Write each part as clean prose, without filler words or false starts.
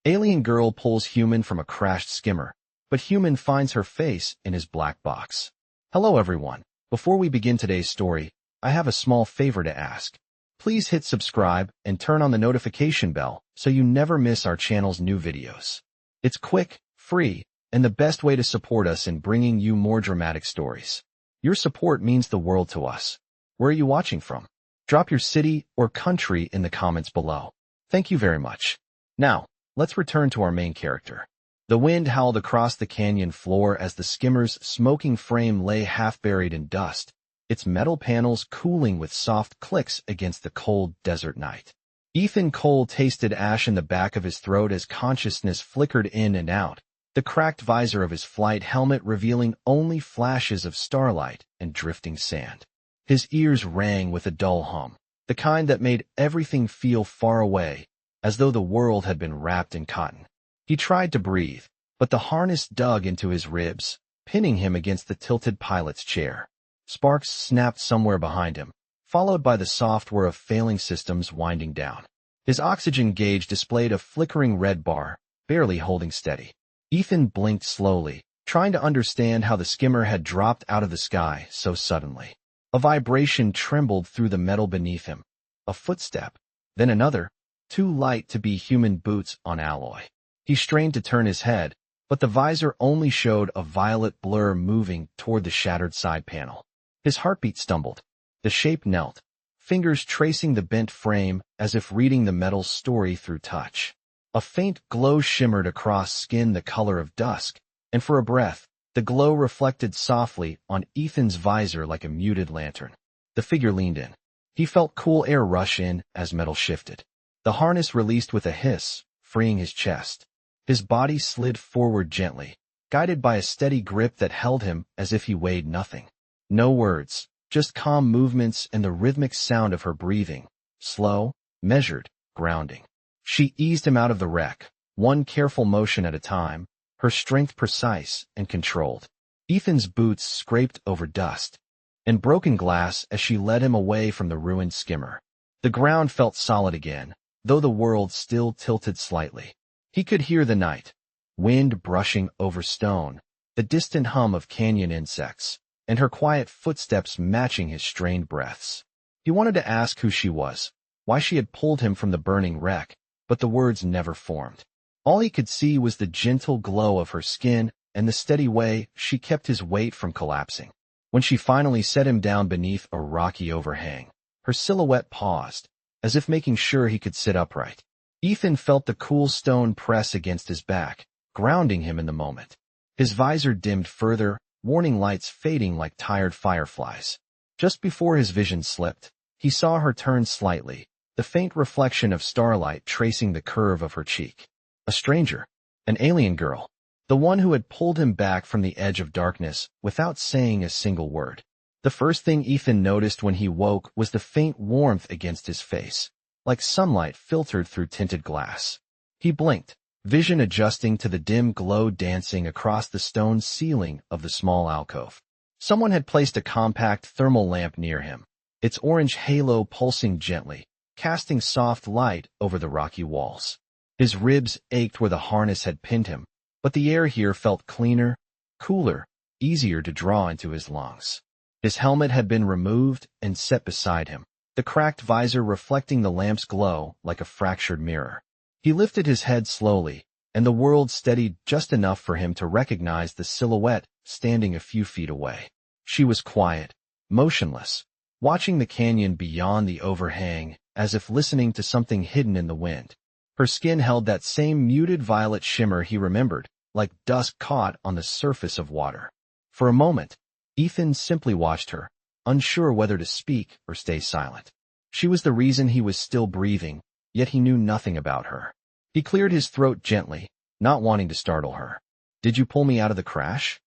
Alien girl pulls human from a crashed skimmer, but human finds her face in his black box. Hello everyone. Before we begin today's story, I have a small favor to ask. Please hit subscribe and turn on the notification bell so you never miss our channel's new videos. It's quick, free, and the best way to support us in bringing you more dramatic stories. Your support means the world to us. Where are you watching from? Drop your city or country in the comments below. Thank you very much. Now, let's return to our main character. The wind howled across the canyon floor as the skimmer's smoking frame lay half-buried in dust, its metal panels cooling with soft clicks against the cold desert night. Ethan Cole tasted ash in the back of his throat as consciousness flickered in and out, the cracked visor of his flight helmet revealing only flashes of starlight and drifting sand. His ears rang with a dull hum, the kind that made everything feel far away, as though the world had been wrapped in cotton. He tried to breathe, but the harness dug into his ribs, pinning him against the tilted pilot's chair. Sparks snapped somewhere behind him, followed by the soft whir of failing systems winding down. His oxygen gauge displayed a flickering red bar, barely holding steady. Ethan blinked slowly, trying to understand how the skimmer had dropped out of the sky so suddenly. A vibration trembled through the metal beneath him. A footstep, then another, too light to be human boots on alloy. He strained to turn his head, but the visor only showed a violet blur moving toward the shattered side panel. His heartbeat stumbled. The shape knelt, fingers tracing the bent frame as if reading the metal's story through touch. A faint glow shimmered across skin the color of dusk, and for a breath, the glow reflected softly on Ethan's visor like a muted lantern. The figure leaned in. He felt cool air rush in as metal shifted. The harness released with a hiss, freeing his chest. His body slid forward gently, guided by a steady grip that held him as if he weighed nothing. No words, just calm movements and the rhythmic sound of her breathing, slow, measured, grounding. She eased him out of the wreck, one careful motion at a time, her strength precise and controlled. Ethan's boots scraped over dust and broken glass as she led him away from the ruined skimmer. The ground felt solid again, though the world still tilted slightly. He could hear the night, wind brushing over stone, the distant hum of canyon insects, and her quiet footsteps matching his strained breaths. He wanted to ask who she was, why she had pulled him from the burning wreck, but the words never formed. All he could see was the gentle glow of her skin and the steady way she kept his weight from collapsing. When she finally set him down beneath a rocky overhang, her silhouette paused, as if making sure he could sit upright. Ethan felt the cool stone press against his back, grounding him in the moment. His visor dimmed further, warning lights fading like tired fireflies. Just before his vision slipped, he saw her turn slightly, the faint reflection of starlight tracing the curve of her cheek. A stranger, an alien girl, the one who had pulled him back from the edge of darkness without saying a single word. The first thing Ethan noticed when he woke was the faint warmth against his face, like sunlight filtered through tinted glass. He blinked, vision adjusting to the dim glow dancing across the stone ceiling of the small alcove. Someone had placed a compact thermal lamp near him, its orange halo pulsing gently, casting soft light over the rocky walls. His ribs ached where the harness had pinned him, but the air here felt cleaner, cooler, easier to draw into his lungs. His helmet had been removed and set beside him, the cracked visor reflecting the lamp's glow like a fractured mirror. He lifted his head slowly, and the world steadied just enough for him to recognize the silhouette standing a few feet away. She was quiet, motionless, watching the canyon beyond the overhang as if listening to something hidden in the wind. Her skin held that same muted violet shimmer he remembered, like dust caught on the surface of water. For a moment, Ethan simply watched her, unsure whether to speak or stay silent. She was the reason he was still breathing, yet he knew nothing about her. He cleared his throat gently, not wanting to startle her. "Did you pull me out of the crash?"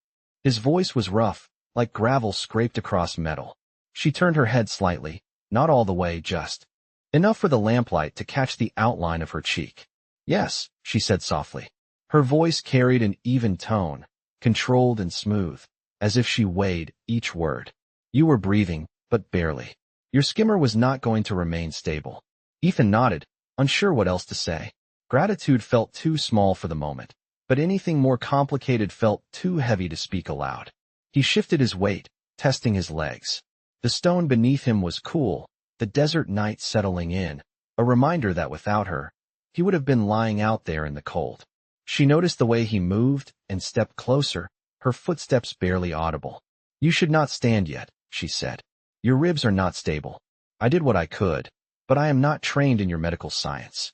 His voice was rough, like gravel scraped across metal. She turned her head slightly, not all the way, just enough for the lamplight to catch the outline of her cheek. "Yes," she said softly. Her voice carried an even tone, controlled and smooth, as if she weighed each word. "You were breathing, but barely. Your skimmer was not going to remain stable." Ethan nodded, unsure what else to say. Gratitude felt too small for the moment, but anything more complicated felt too heavy to speak aloud. He shifted his weight, testing his legs. The stone beneath him was cool, the desert night settling in, a reminder that without her, he would have been lying out there in the cold. She noticed the way he moved and stepped closer, her footsteps barely audible. "You should not stand yet," she said. "Your ribs are not stable. I did what I could, but I am not trained in your medical science."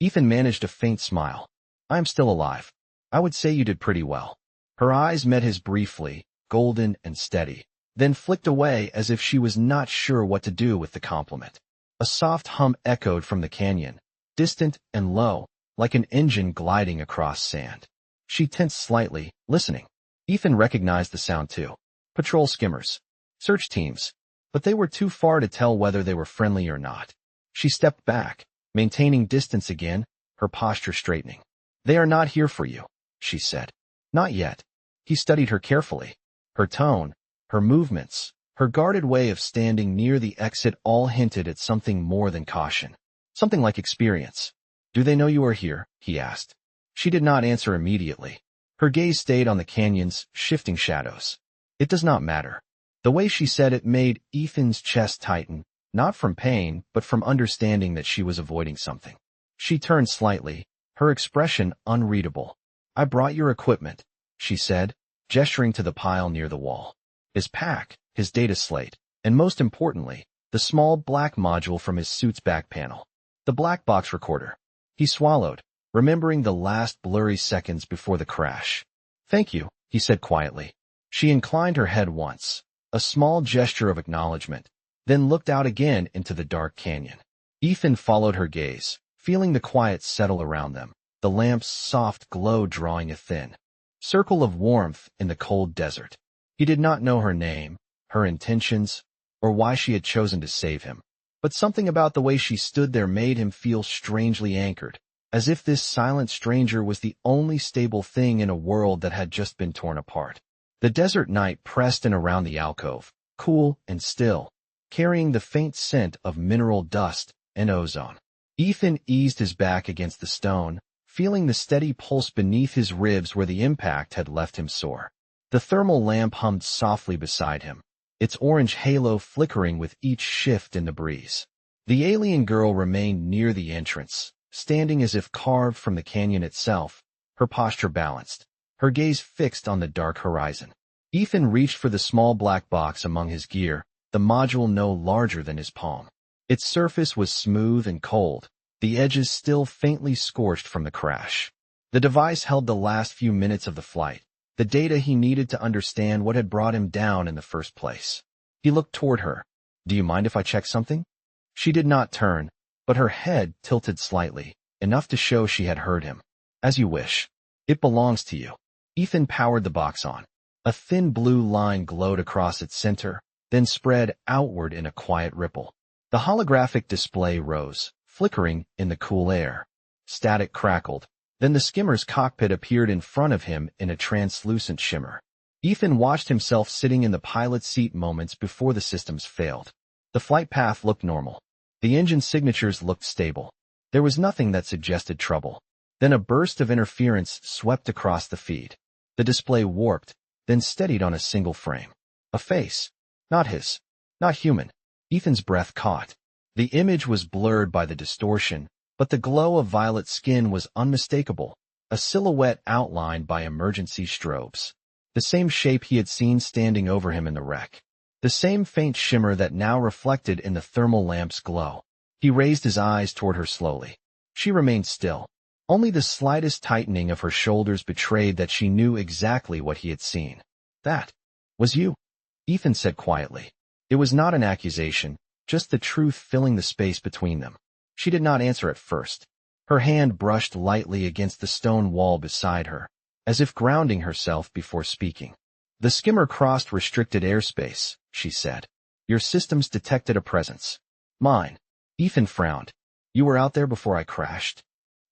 Ethan managed a faint smile. "I am still alive. I would say you did pretty well." Her eyes met his briefly, golden and steady, then flicked away as if she was not sure what to do with the compliment. A soft hum echoed from the canyon, distant and low, like an engine gliding across sand. She tensed slightly, listening. Ethan recognized the sound too. Patrol skimmers. Search teams. But they were too far to tell whether they were friendly or not. She stepped back, maintaining distance again, her posture straightening. "They are not here for you," she said. "Not yet." He studied her carefully. Her tone, her movements, her guarded way of standing near the exit all hinted at something more than caution. Something like experience. "Do they know you are here?" he asked. She did not answer immediately. Her gaze stayed on the canyon's shifting shadows. "It does not matter." The way she said it made Ethan's chest tighten, not from pain, but from understanding that she was avoiding something. She turned slightly, her expression unreadable. "I brought your equipment," she said, gesturing to the pile near the wall. His pack, his data slate, and most importantly, the small black module from his suit's back panel. The black box recorder. He swallowed, remembering the last blurry seconds before the crash. "Thank you," he said quietly. She inclined her head once, a small gesture of acknowledgement, then looked out again into the dark canyon. Ethan followed her gaze, feeling the quiet settle around them, the lamp's soft glow drawing a thin circle of warmth in the cold desert. He did not know her name, her intentions, or why she had chosen to save him, but something about the way she stood there made him feel strangely anchored, as if this silent stranger was the only stable thing in a world that had just been torn apart. The desert night pressed in around the alcove, cool and still, carrying the faint scent of mineral dust and ozone. Ethan eased his back against the stone, feeling the steady pulse beneath his ribs where the impact had left him sore. The thermal lamp hummed softly beside him, its orange halo flickering with each shift in the breeze. The alien girl remained near the entrance, standing as if carved from the canyon itself, her posture balanced, her gaze fixed on the dark horizon. Ethan reached for the small black box among his gear, the module no larger than his palm. Its surface was smooth and cold, the edges still faintly scorched from the crash. The device held the last few minutes of the flight, the data he needed to understand what had brought him down in the first place. He looked toward her. "Do you mind if I check something?" She did not turn, but her head tilted slightly, enough to show she had heard him. "As you wish. It belongs to you." Ethan powered the box on. A thin blue line glowed across its center, then spread outward in a quiet ripple. The holographic display rose, flickering in the cool air. Static crackled. Then the skimmer's cockpit appeared in front of him in a translucent shimmer. Ethan watched himself sitting in the pilot's seat moments before the systems failed. The flight path looked normal. The engine signatures looked stable. There was nothing that suggested trouble. Then a burst of interference swept across the feed. The display warped, then steadied on a single frame. A face. Not his. Not human. Ethan's breath caught. The image was blurred by the distortion, but the glow of violet skin was unmistakable, a silhouette outlined by emergency strobes. The same shape he had seen standing over him in the wreck. The same faint shimmer that now reflected in the thermal lamp's glow. He raised his eyes toward her slowly. She remained still. Only the slightest tightening of her shoulders betrayed that she knew exactly what he had seen. "That was you," Ethan said quietly. It was not an accusation, just the truth filling the space between them. She did not answer at first. Her hand brushed lightly against the stone wall beside her, as if grounding herself before speaking. "The skimmer crossed restricted airspace," she said. "Your systems detected a presence." "Mine." Ethan frowned. "You were out there before I crashed?"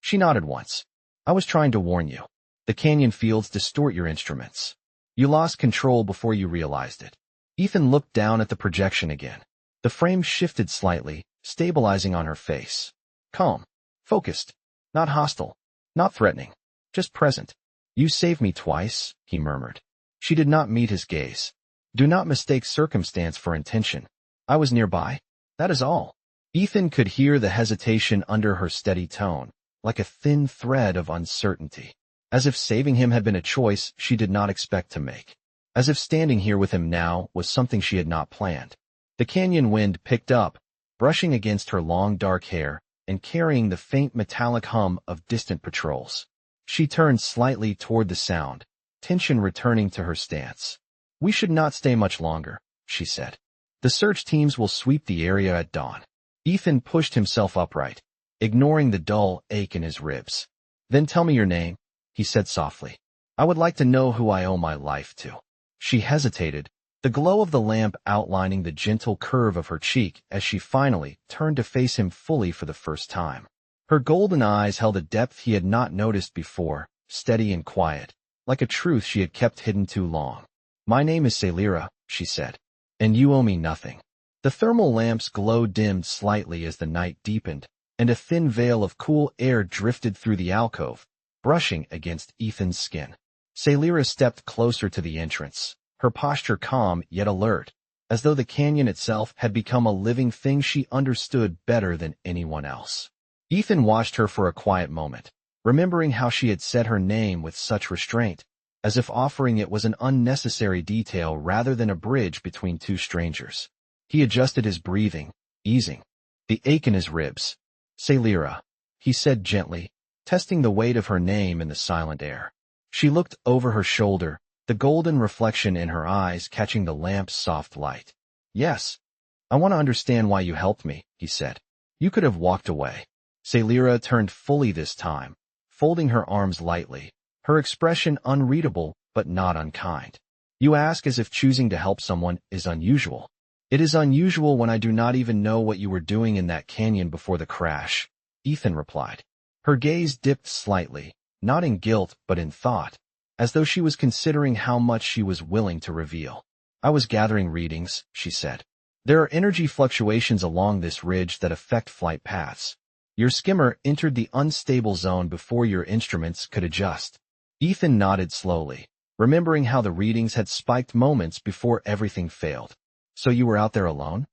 She nodded once. "I was trying to warn you. The canyon fields distort your instruments. You lost control before you realized it." Ethan looked down at the projection again. The frame shifted slightly, stabilizing on her face. Calm. Focused. Not hostile. Not threatening. Just present. You saved me twice, he murmured. She did not meet his gaze. Do not mistake circumstance for intention. I was nearby. That is all. Ethan could hear the hesitation under her steady tone, like a thin thread of uncertainty. As if saving him had been a choice she did not expect to make. As if standing here with him now was something she had not planned. The canyon wind picked up, brushing against her long dark hair and carrying the faint metallic hum of distant patrols. She turned slightly toward the sound, tension returning to her stance. We should not stay much longer, she said. The search teams will sweep the area at dawn. Ethan pushed himself upright, ignoring the dull ache in his ribs. Then tell me your name, he said softly. I would like to know who I owe my life to. She hesitated, the glow of the lamp outlining the gentle curve of her cheek as she finally turned to face him fully for the first time. Her golden eyes held a depth he had not noticed before, steady and quiet, like a truth she had kept hidden too long. My name is Celira, she said. And you owe me nothing. The thermal lamp's glow dimmed slightly as the night deepened, and a thin veil of cool air drifted through the alcove, brushing against Ethan's skin. Celira stepped closer to the entrance, her posture calm yet alert, as though the canyon itself had become a living thing she understood better than anyone else. Ethan watched her for a quiet moment, remembering how she had said her name with such restraint, as if offering it was an unnecessary detail rather than a bridge between two strangers. He adjusted his breathing, easing the ache in his ribs. Celira, he said gently, testing the weight of her name in the silent air. She looked over her shoulder, the golden reflection in her eyes catching the lamp's soft light. Yes. I want to understand why you helped me, he said. You could have walked away. Celira turned fully this time, folding her arms lightly, her expression unreadable but not unkind. You ask as if choosing to help someone is unusual. It is unusual when I do not even know what you were doing in that canyon before the crash, Ethan replied. Her gaze dipped slightly, not in guilt but in thought, as though she was considering how much she was willing to reveal. I was gathering readings, she said. There are energy fluctuations along this ridge that affect flight paths. Your skimmer entered the unstable zone before your instruments could adjust. Ethan nodded slowly, remembering how the readings had spiked moments before everything failed. So you were out there alone?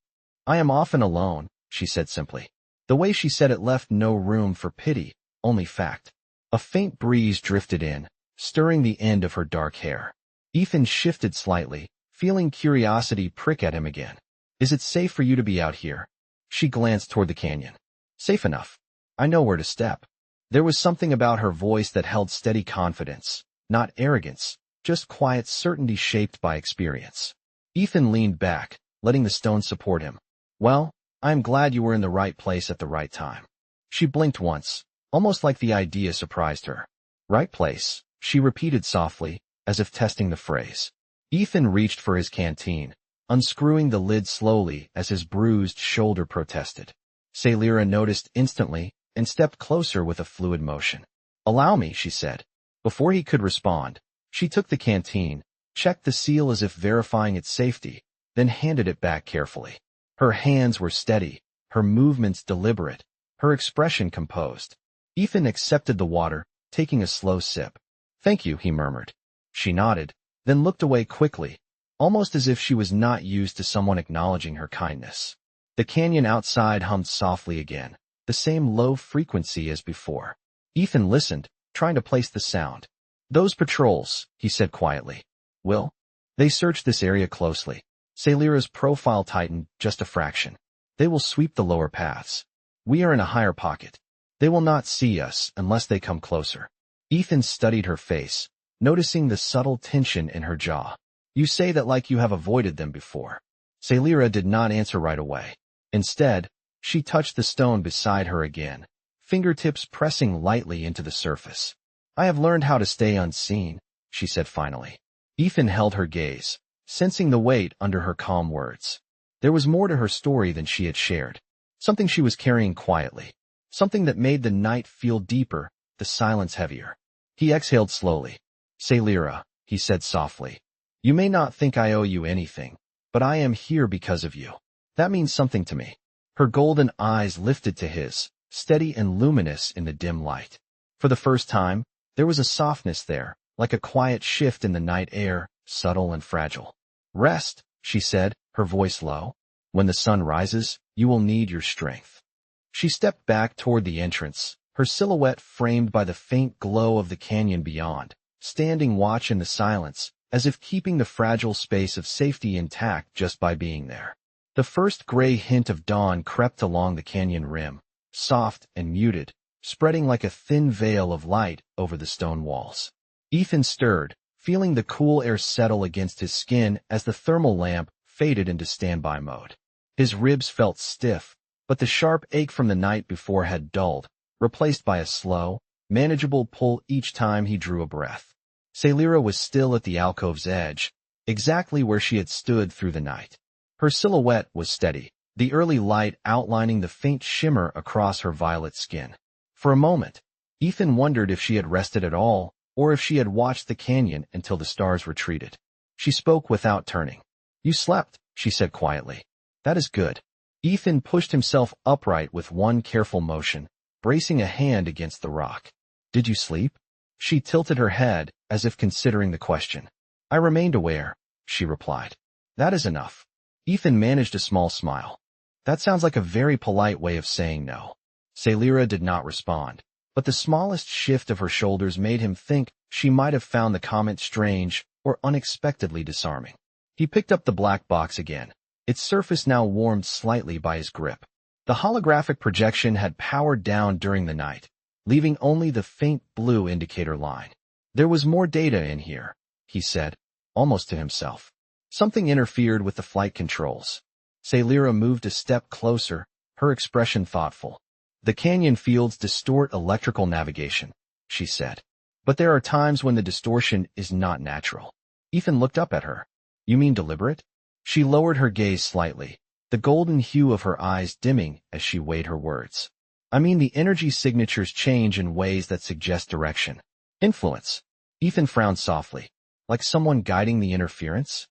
I am often alone, she said simply. The way she said it left no room for pity, only fact. A faint breeze drifted in, stirring the end of her dark hair. Ethan shifted slightly, feeling curiosity prick at him again. Is it safe for you to be out here? She glanced toward the canyon. Safe enough. I know where to step. There was something about her voice that held steady confidence, not arrogance, just quiet certainty shaped by experience. Ethan leaned back, letting the stone support him. Well, I am glad you were in the right place at the right time. She blinked once, almost like the idea surprised her. Right place, she repeated softly, as if testing the phrase. Ethan reached for his canteen, unscrewing the lid slowly as his bruised shoulder protested. Celira noticed instantly and stepped closer with a fluid motion. Allow me, she said. Before he could respond, she took the canteen, checked the seal as if verifying its safety, then handed it back carefully. Her hands were steady, her movements deliberate, her expression composed. Ethan accepted the water, taking a slow sip. Thank you, he murmured. She nodded, then looked away quickly, almost as if she was not used to someone acknowledging her kindness. The canyon outside hummed softly again, the same low frequency as before. Ethan listened, trying to place the sound. Those patrols, he said quietly. Will? They searched this area closely. Celira's profile tightened just a fraction. They will sweep the lower paths. We are in a higher pocket. They will not see us unless they come closer. Ethan studied her face, noticing the subtle tension in her jaw. You say that like you have avoided them before. Celira did not answer right away. Instead, she touched the stone beside her again, fingertips pressing lightly into the surface. I have learned how to stay unseen, she said finally. Ethan held her gaze, sensing the weight under her calm words. There was more to her story than she had shared. Something she was carrying quietly. Something that made the night feel deeper, the silence heavier. He exhaled slowly. Celira, he said softly. You may not think I owe you anything, but I am here because of you. That means something to me. Her golden eyes lifted to his, steady and luminous in the dim light. For the first time, there was a softness there, like a quiet shift in the night air, subtle and fragile. "Rest," she said, her voice low. "When the sun rises, you will need your strength." She stepped back toward the entrance, her silhouette framed by the faint glow of the canyon beyond, standing watch in the silence, as if keeping the fragile space of safety intact just by being there. The first gray hint of dawn crept along the canyon rim, soft and muted, spreading like a thin veil of light over the stone walls. Ethan stirred, feeling the cool air settle against his skin as the thermal lamp faded into standby mode. His ribs felt stiff, but the sharp ache from the night before had dulled, replaced by a slow, manageable pull each time he drew a breath. Sailira was still at the alcove's edge, exactly where she had stood through the night. Her silhouette was steady, the early light outlining the faint shimmer across her violet skin. For a moment, Ethan wondered if she had rested at all, or if she had watched the canyon until the stars retreated. She spoke without turning. "You slept," she said quietly. "That is good." Ethan pushed himself upright with one careful motion, bracing a hand against the rock. "Did you sleep?" She tilted her head, as if considering the question. "I remained aware," she replied. "That is enough." Ethan managed a small smile. "That sounds like a very polite way of saying no." Sailira did not respond, but the smallest shift of her shoulders made him think she might have found the comment strange or unexpectedly disarming. He picked up the black box again, its surface now warmed slightly by his grip. The holographic projection had powered down during the night, leaving only the faint blue indicator line. "There was more data in here," he said, almost to himself. Something interfered with the flight controls. Sailira moved a step closer, her expression thoughtful. "The canyon fields distort electrical navigation," she said. "But there are times when the distortion is not natural." Ethan looked up at her. "You mean deliberate?" She lowered her gaze slightly, the golden hue of her eyes dimming as she weighed her words. "I mean the energy signatures change in ways that suggest direction. Influence." Ethan frowned softly. "Like someone guiding the interference?"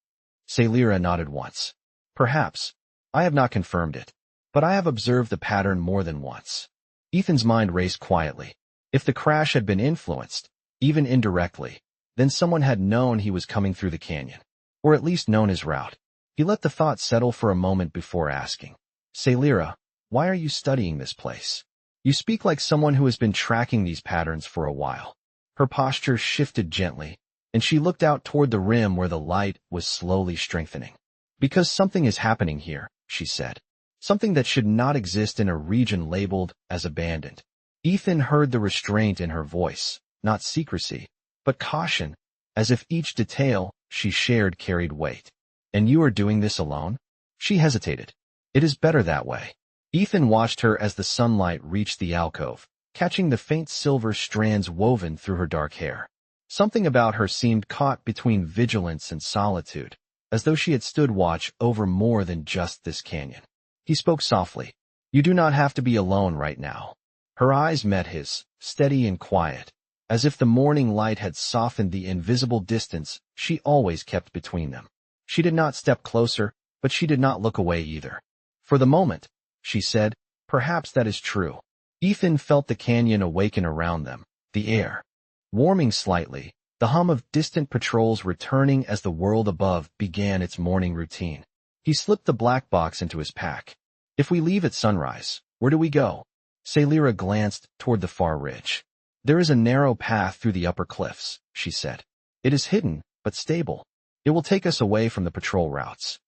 Sailira nodded once. "Perhaps. I have not confirmed it, but I have observed the pattern more than once." Ethan's mind raced quietly. If the crash had been influenced, even indirectly, then someone had known he was coming through the canyon, or at least known his route. He let the thought settle for a moment before asking, "Sailira, why are you studying this place? You speak like someone who has been tracking these patterns for a while." Her posture shifted gently, and she looked out toward the rim where the light was slowly strengthening. "Because something is happening here," she said. "Something that should not exist in a region labeled as abandoned." Ethan heard the restraint in her voice, not secrecy, but caution, as if each detail she shared carried weight. "And you are doing this alone?" She hesitated. "It is better that way." Ethan watched her as the sunlight reached the alcove, catching the faint silver strands woven through her dark hair. Something about her seemed caught between vigilance and solitude, as though she had stood watch over more than just this canyon. He spoke softly. "You do not have to be alone right now." Her eyes met his, steady and quiet, as if the morning light had softened the invisible distance she always kept between them. She did not step closer, but she did not look away either. "For the moment," she said, "perhaps that is true." Ethan felt the canyon awaken around them, the air warming slightly, the hum of distant patrols returning as the world above began its morning routine. He slipped the black box into his pack. "If we leave at sunrise, where do we go?" Sailira glanced toward the far ridge. "There is a narrow path through the upper cliffs," she said. "It is hidden, but stable. It will take us away from the patrol routes."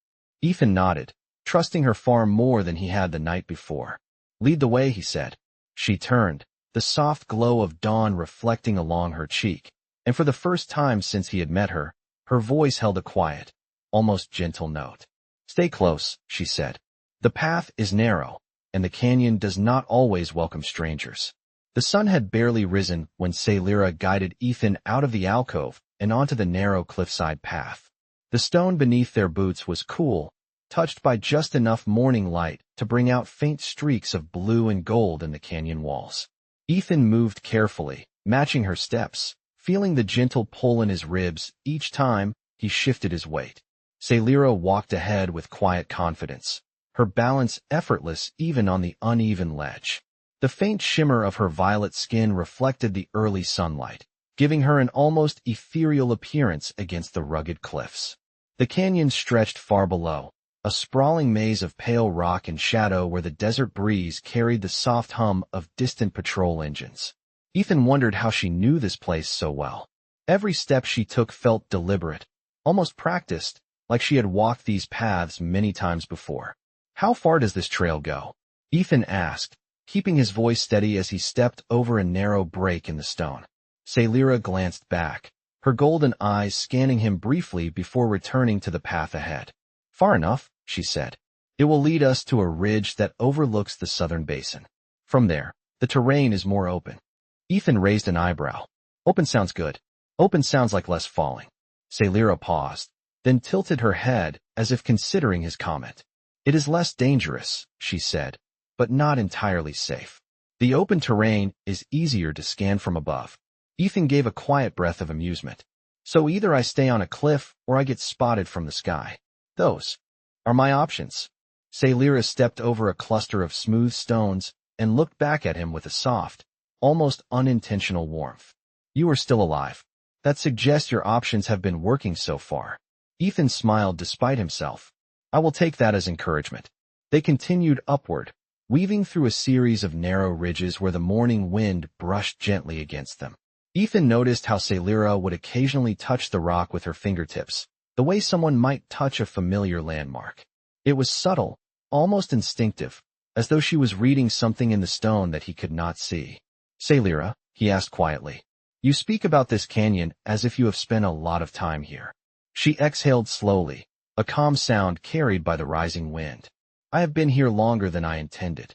Ethan nodded, trusting her far more than he had the night before. "Lead the way," he said. She turned, the soft glow of dawn reflecting along her cheek, and for the first time since he had met her, her voice held a quiet, almost gentle note. "Stay close," she said. "The path is narrow, and the canyon does not always welcome strangers." The sun had barely risen when Sailira guided Ethan out of the alcove and onto the narrow cliffside path. The stone beneath their boots was cool, touched by just enough morning light to bring out faint streaks of blue and gold in the canyon walls. Ethan moved carefully, matching her steps, feeling the gentle pull in his ribs each time he shifted his weight. Sailira walked ahead with quiet confidence, her balance effortless even on the uneven ledge. The faint shimmer of her violet skin reflected the early sunlight, giving her an almost ethereal appearance against the rugged cliffs. The canyon stretched far below, a sprawling maze of pale rock and shadow where the desert breeze carried the soft hum of distant patrol engines. Ethan wondered how she knew this place so well. Every step she took felt deliberate, almost practiced, like she had walked these paths many times before. "How far does this trail go?" Ethan asked, keeping his voice steady as he stepped over a narrow break in the stone. Sailira glanced back, her golden eyes scanning him briefly before returning to the path ahead. "Far enough," she said. "It will lead us to a ridge that overlooks the southern basin. From there, the terrain is more open." Ethan raised an eyebrow. "Open sounds good. Open sounds like less falling." Sailira paused, then tilted her head as if considering his comment. "It is less dangerous," she said, "but not entirely safe. The open terrain is easier to scan from above." Ethan gave a quiet breath of amusement. "So either I stay on a cliff or I get spotted from the sky. Those are my options." Sailira stepped over a cluster of smooth stones and looked back at him with a soft, almost unintentional warmth. "You are still alive. That suggests your options have been working so far." Ethan smiled despite himself. "I will take that as encouragement." They continued upward, weaving through a series of narrow ridges where the morning wind brushed gently against them. Ethan noticed how Sailira would occasionally touch the rock with her fingertips, the way someone might touch a familiar landmark. It was subtle, almost instinctive, as though she was reading something in the stone that he could not see. "Sailira," he asked quietly, "you speak about this canyon as if you have spent a lot of time here." She exhaled slowly, a calm sound carried by the rising wind. "I have been here longer than I intended."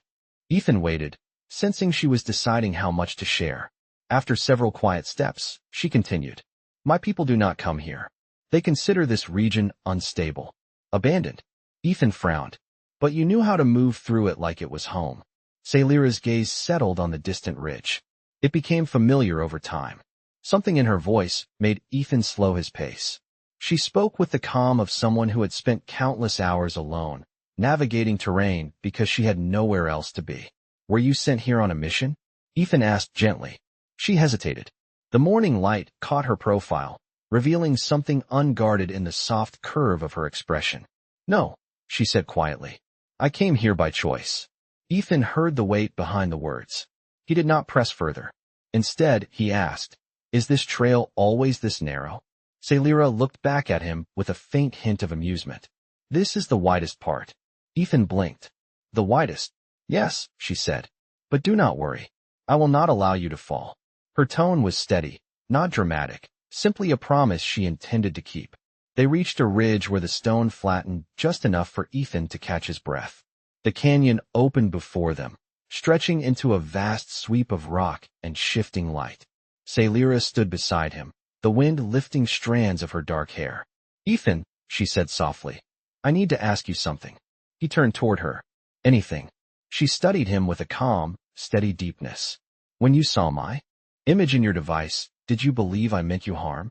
Ethan waited, sensing she was deciding how much to share. After several quiet steps, she continued, "My people do not come here. They consider this region unstable, abandoned." Ethan frowned. "But you knew how to move through it like it was home." Sailira's gaze settled on the distant ridge. It became familiar over time. Something in her voice made Ethan slow his pace. She spoke with the calm of someone who had spent countless hours alone, navigating terrain because she had nowhere else to be. "Were you sent here on a mission?" Ethan asked gently. She hesitated. The morning light caught her profile, revealing something unguarded in the soft curve of her expression. "No," she said quietly. "I came here by choice." Ethan heard the weight behind the words. He did not press further. Instead, he asked, "Is this trail always this narrow?" Sailira looked back at him with a faint hint of amusement. "This is the widest part." Ethan blinked. "The widest?" "Yes," she said. "But do not worry. I will not allow you to fall." Her tone was steady, not dramatic, simply a promise she intended to keep. They reached a ridge where the stone flattened just enough for Ethan to catch his breath. The canyon opened before them, stretching into a vast sweep of rock and shifting light. Sailira stood beside him, the wind lifting strands of her dark hair. "Ethan," she said softly, "I need to ask you something." He turned toward her. "Anything." She studied him with a calm, steady deepness. "When you saw my image in your device, did you believe I meant you harm?"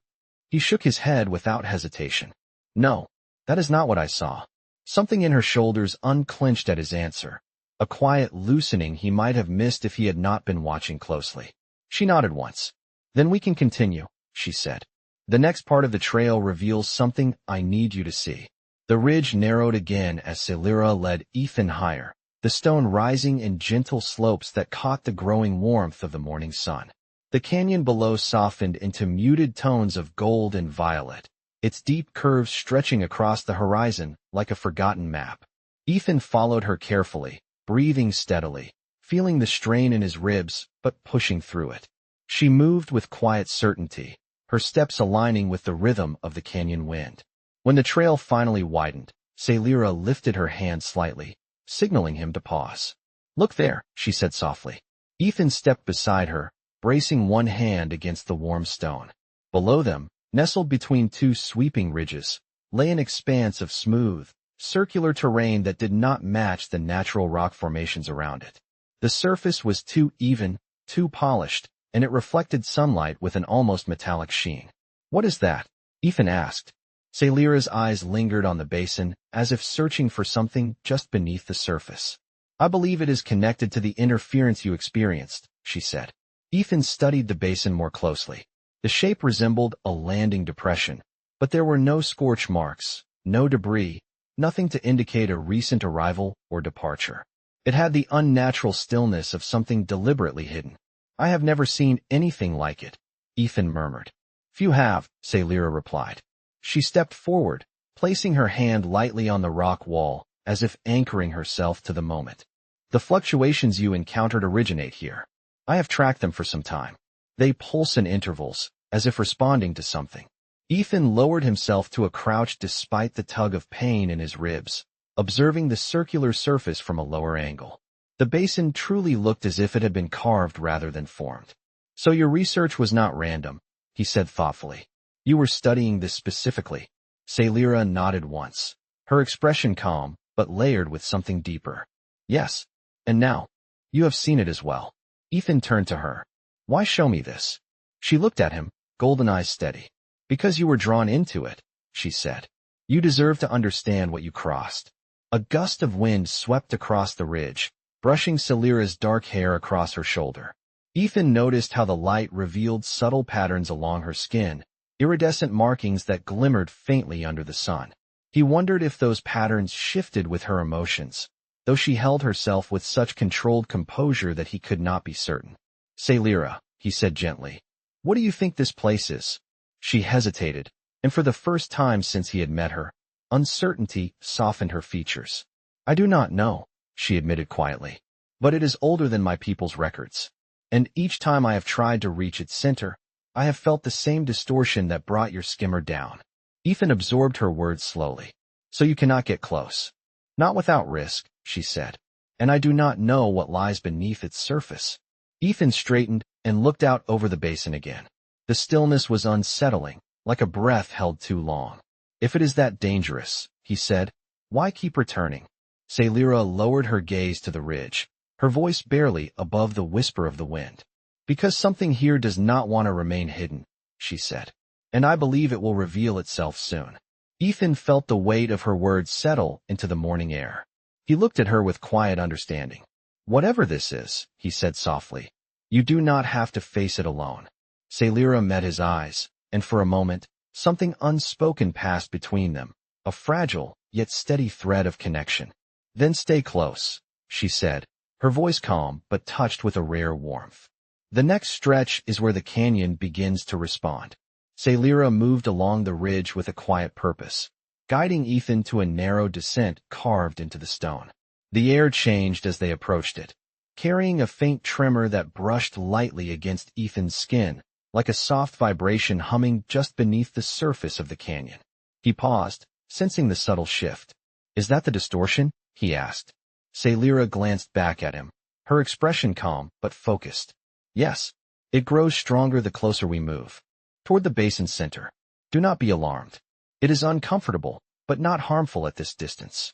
He shook his head without hesitation. "No, that is not what I saw." Something in her shoulders unclenched at his answer, a quiet loosening he might have missed if he had not been watching closely. She nodded once. "Then we can continue," she said. "The next part of the trail reveals something I need you to see." The ridge narrowed again as Sailira led Ethan higher, the stone rising in gentle slopes that caught the growing warmth of the morning sun. The canyon below softened into muted tones of gold and violet, its deep curves stretching across the horizon like a forgotten map. Ethan followed her carefully, breathing steadily, feeling the strain in his ribs but pushing through it. She moved with quiet certainty, her steps aligning with the rhythm of the canyon wind. When the trail finally widened, Sailira lifted her hand slightly, signaling him to pause. "Look there," she said softly. Ethan stepped beside her, bracing one hand against the warm stone. Below them, nestled between two sweeping ridges, lay an expanse of smooth, circular terrain that did not match the natural rock formations around it. The surface was too even, too polished, and it reflected sunlight with an almost metallic sheen. "What is that?" Ethan asked. Sailira's eyes lingered on the basin, as if searching for something just beneath the surface. I believe it is connected to the interference you experienced, she said. Ethan studied the basin more closely. The shape resembled a landing depression, but there were no scorch marks, no debris, nothing to indicate a recent arrival or departure. It had the unnatural stillness of something deliberately hidden. I have never seen anything like it, Ethan murmured. Few have, Celira replied. She stepped forward, placing her hand lightly on the rock wall, as if anchoring herself to the moment. The fluctuations you encountered originate here. I have tracked them for some time. They pulse in intervals, as if responding to something. Ethan lowered himself to a crouch despite the tug of pain in his ribs, observing the circular surface from a lower angle. The basin truly looked as if it had been carved rather than formed. So your research was not random, he said thoughtfully. You were studying this specifically. Celira nodded once, her expression calm, but layered with something deeper. Yes. And now, you have seen it as well. Ethan turned to her. Why show me this? She looked at him, golden eyes steady. Because you were drawn into it, she said. You deserve to understand what you crossed. A gust of wind swept across the ridge, brushing Celira's dark hair across her shoulder. Ethan noticed how the light revealed subtle patterns along her skin, iridescent markings that glimmered faintly under the sun. He wondered if those patterns shifted with her emotions, though she held herself with such controlled composure that he could not be certain. Celira, he said gently, what do you think this place is? She hesitated, and for the first time since he had met her, uncertainty softened her features. I do not know, she admitted quietly, but it is older than my people's records. And each time I have tried to reach its center, I have felt the same distortion that brought your skimmer down. Ethan absorbed her words slowly. So you cannot get close. Not without risk, she said. And I do not know what lies beneath its surface. Ethan straightened and looked out over the basin again. The stillness was unsettling, like a breath held too long. If it is that dangerous, he said, why keep returning? Celira lowered her gaze to the ridge, her voice barely above the whisper of the wind. Because something here does not want to remain hidden, she said. And I believe it will reveal itself soon. Ethan felt the weight of her words settle into the morning air. He looked at her with quiet understanding. Whatever this is, he said softly, you do not have to face it alone. Celira met his eyes, and for a moment, something unspoken passed between them, a fragile yet steady thread of connection. Then stay close, she said, her voice calm but touched with a rare warmth. The next stretch is where the canyon begins to respond. Celira moved along the ridge with a quiet purpose, guiding Ethan to a narrow descent carved into the stone. The air changed as they approached it, carrying a faint tremor that brushed lightly against Ethan's skin, like a soft vibration humming just beneath the surface of the canyon. He paused, sensing the subtle shift. Is that the distortion? He asked. Celira glanced back at him, her expression calm but focused. Yes. It grows stronger the closer we move. Toward the basin's center. Do not be alarmed. It is uncomfortable, but not harmful at this distance.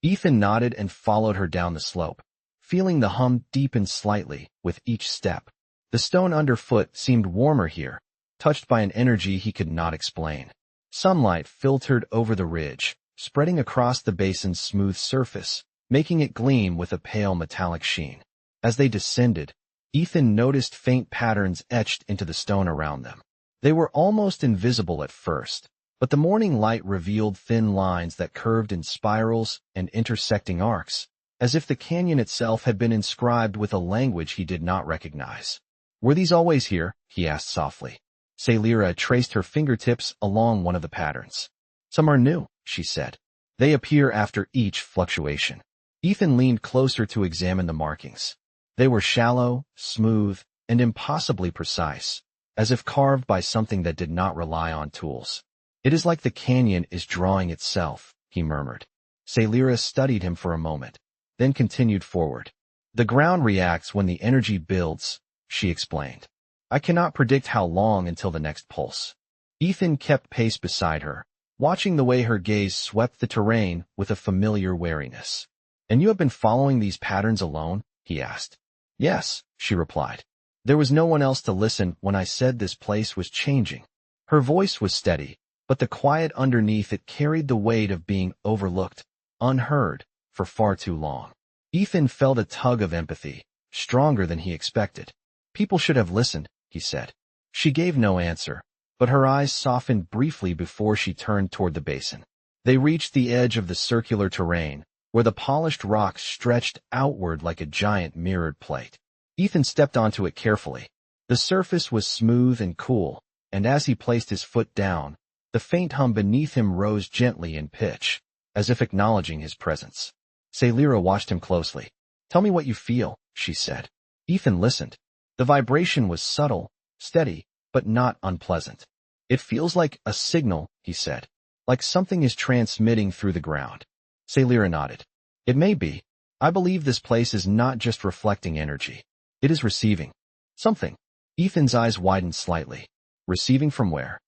Ethan nodded and followed her down the slope, feeling the hum deepen slightly with each step. The stone underfoot seemed warmer here, touched by an energy he could not explain. Sunlight filtered over the ridge, spreading across the basin's smooth surface, making it gleam with a pale metallic sheen. As they descended, Ethan noticed faint patterns etched into the stone around them. They were almost invisible at first, but the morning light revealed thin lines that curved in spirals and intersecting arcs, as if the canyon itself had been inscribed with a language he did not recognize. Were these always here? He asked softly. Celira traced her fingertips along one of the patterns. Some are new, she said. They appear after each fluctuation. Ethan leaned closer to examine the markings. They were shallow, smooth, and impossibly precise, as if carved by something that did not rely on tools. It is like the canyon is drawing itself, he murmured. Celira studied him for a moment, then continued forward. The ground reacts when the energy builds, she explained. I cannot predict how long until the next pulse. Ethan kept pace beside her, watching the way her gaze swept the terrain with a familiar wariness. And you have been following these patterns alone? He asked. Yes, she replied. There was no one else to listen when I said this place was changing. Her voice was steady, but the quiet underneath it carried the weight of being overlooked, unheard, for far too long. Ethan felt a tug of empathy, stronger than he expected. People should have listened, he said. She gave no answer, but her eyes softened briefly before she turned toward the basin. They reached the edge of the circular terrain, where the polished rock stretched outward like a giant mirrored plate. Ethan stepped onto it carefully. The surface was smooth and cool, and as he placed his foot down, the faint hum beneath him rose gently in pitch, as if acknowledging his presence. Sailira watched him closely. "Tell me what you feel," she said. Ethan listened. The vibration was subtle, steady, but not unpleasant. "It feels like a signal," he said, "like something is transmitting through the ground." Sailira nodded. "It may be. I believe this place is not just reflecting energy. It is receiving something." Ethan's eyes widened slightly. "Receiving from where?"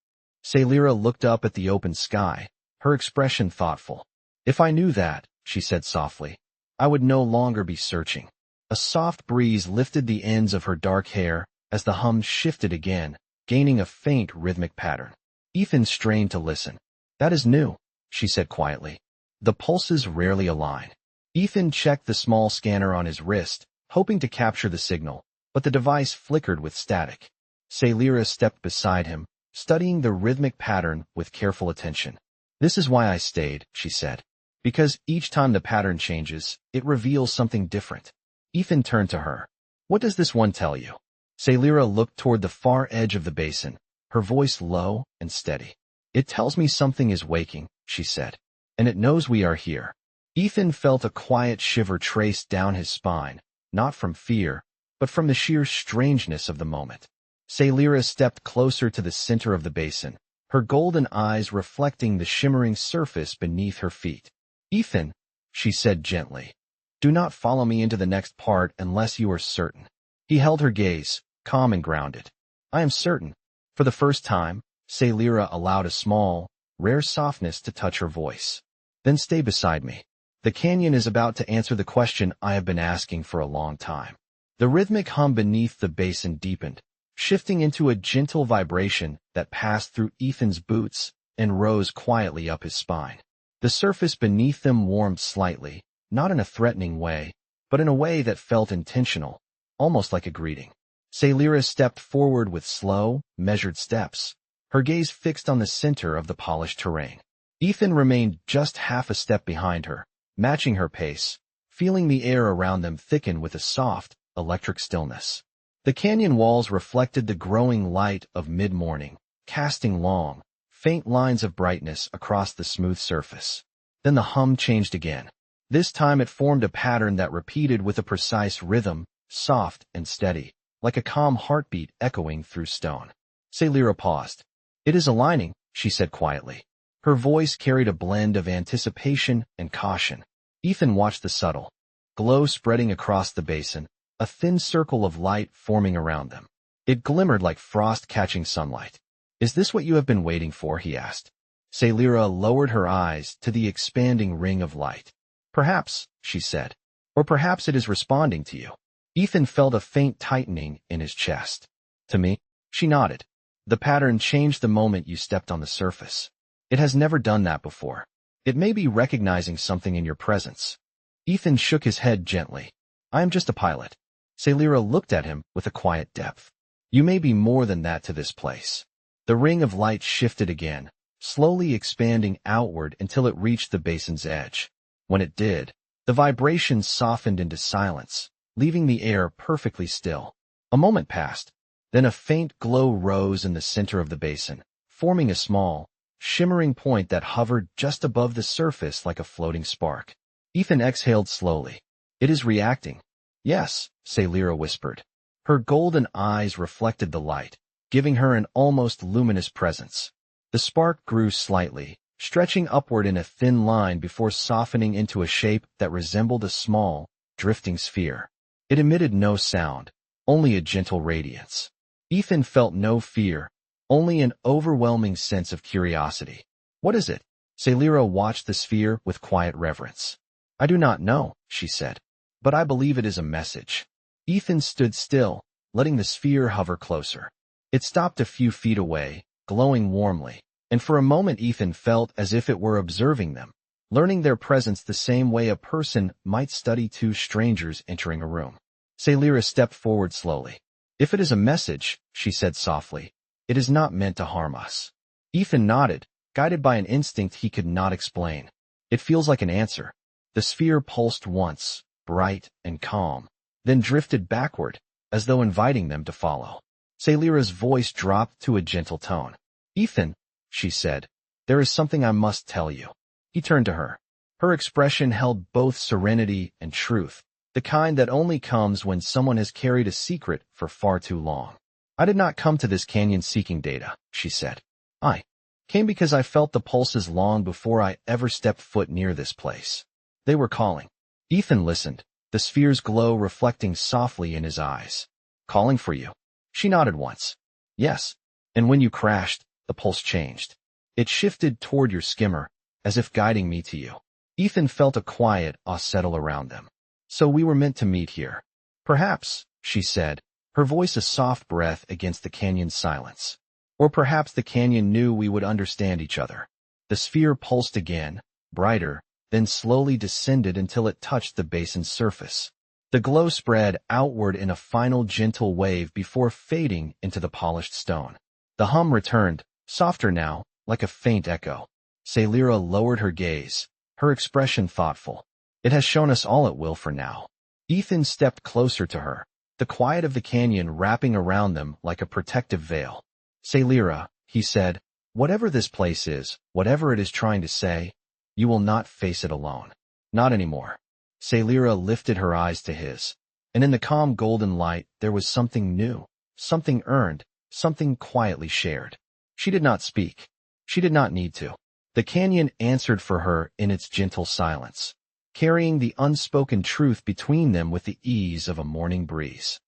Sailira looked up at the open sky, her expression thoughtful. "If I knew that," she said softly, "I would no longer be searching." A soft breeze lifted the ends of her dark hair as the hum shifted again, gaining a faint rhythmic pattern. Ethan strained to listen. "That is new," she said quietly. "The pulses rarely align." Ethan checked the small scanner on his wrist, hoping to capture the signal, but the device flickered with static. Sailira stepped beside him, studying the rhythmic pattern with careful attention. "This is why I stayed," she said. "Because each time the pattern changes, it reveals something different." Ethan turned to her. "What does this one tell you?" Sailira looked toward the far edge of the basin, her voice low and steady. "It tells me something is waking," she said, "and it knows we are here." Ethan felt a quiet shiver trace down his spine, not from fear, but from the sheer strangeness of the moment. Sailira stepped closer to the center of the basin, her golden eyes reflecting the shimmering surface beneath her feet. "Ethan," she said gently, "do not follow me into the next part unless you are certain." He held her gaze, calm and grounded. "I am certain." For the first time, Sailira allowed a small, rare softness to touch her voice. "Then stay beside me. The canyon is about to answer the question I have been asking for a long time." The rhythmic hum beneath the basin deepened, shifting into a gentle vibration that passed through Ethan's boots and rose quietly up his spine. The surface beneath them warmed slightly, not in a threatening way, but in a way that felt intentional, almost like a greeting. Sailira stepped forward with slow, measured steps, her gaze fixed on the center of the polished terrain. Ethan remained just half a step behind her, matching her pace, feeling the air around them thicken with a soft, electric stillness. The canyon walls reflected the growing light of mid-morning, casting long, faint lines of brightness across the smooth surface. Then the hum changed again. This time it formed a pattern that repeated with a precise rhythm, soft and steady, like a calm heartbeat echoing through stone. Sailira paused. "It is aligning," she said quietly. Her voice carried a blend of anticipation and caution. Ethan watched the subtle glow spreading across the basin, a thin circle of light forming around them. It glimmered like frost catching sunlight. "Is this what you have been waiting for?" he asked. Sailira lowered her eyes to the expanding ring of light. "Perhaps," she said. "Or perhaps it is responding to you." Ethan felt a faint tightening in his chest. "To me?" She nodded. "The pattern changed the moment you stepped on the surface. It has never done that before. It may be recognizing something in your presence." Ethan shook his head gently. "I am just a pilot." Sailira looked at him with a quiet depth. "You may be more than that to this place." The ring of light shifted again, slowly expanding outward until it reached the basin's edge. When it did, the vibration softened into silence, leaving the air perfectly still. A moment passed. Then a faint glow rose in the center of the basin, forming a small, shimmering point that hovered just above the surface like a floating spark. Ethan exhaled slowly. "It is reacting." "Yes," Sailira whispered. Her golden eyes reflected the light, giving her an almost luminous presence. The spark grew slightly, stretching upward in a thin line before softening into a shape that resembled a small, drifting sphere. It emitted no sound, only a gentle radiance. Ethan felt no fear, only an overwhelming sense of curiosity. "What is it?" Sailira watched the sphere with quiet reverence. "I do not know," she said, "but I believe it is a message." Ethan stood still, letting the sphere hover closer. It stopped a few feet away, glowing warmly, and for a moment Ethan felt as if it were observing them, learning their presence the same way a person might study two strangers entering a room. Celira stepped forward slowly. If it is a message, she said softly, it is not meant to harm us. Ethan nodded, guided by an instinct he could not explain. It feels like an answer. The sphere pulsed once, bright and calm, then drifted backward, as though inviting them to follow. Celira's voice dropped to a gentle tone. Ethan, she said, there is something I must tell you. He turned to her. Her expression held both serenity and truth, the kind that only comes when someone has carried a secret for far too long. I did not come to this canyon seeking data, she said. I came because I felt the pulses long before I ever stepped foot near this place. They were calling. Ethan listened, the sphere's glow reflecting softly in his eyes. Calling for you. She nodded once. Yes. And when you crashed, the pulse changed. It shifted toward your skimmer, as if guiding me to you. Ethan felt a quiet awe settle around them. So we were meant to meet here. Perhaps, she said, her voice a soft breath against the canyon's silence. Or perhaps the canyon knew we would understand each other. The sphere pulsed again, brighter, then slowly descended until it touched the basin's surface. The glow spread outward in a final gentle wave before fading into the polished stone. The hum returned, softer now, like a faint echo. Celira lowered her gaze, her expression thoughtful. It has shown us all it will for now. Ethan stepped closer to her, the quiet of the canyon wrapping around them like a protective veil. Celira, he said, whatever this place is, whatever it is trying to say, you will not face it alone. Not anymore. Celira lifted her eyes to his, and in the calm golden light there was something new, something earned, something quietly shared. She did not speak. She did not need to. The canyon answered for her in its gentle silence, carrying the unspoken truth between them with the ease of a morning breeze.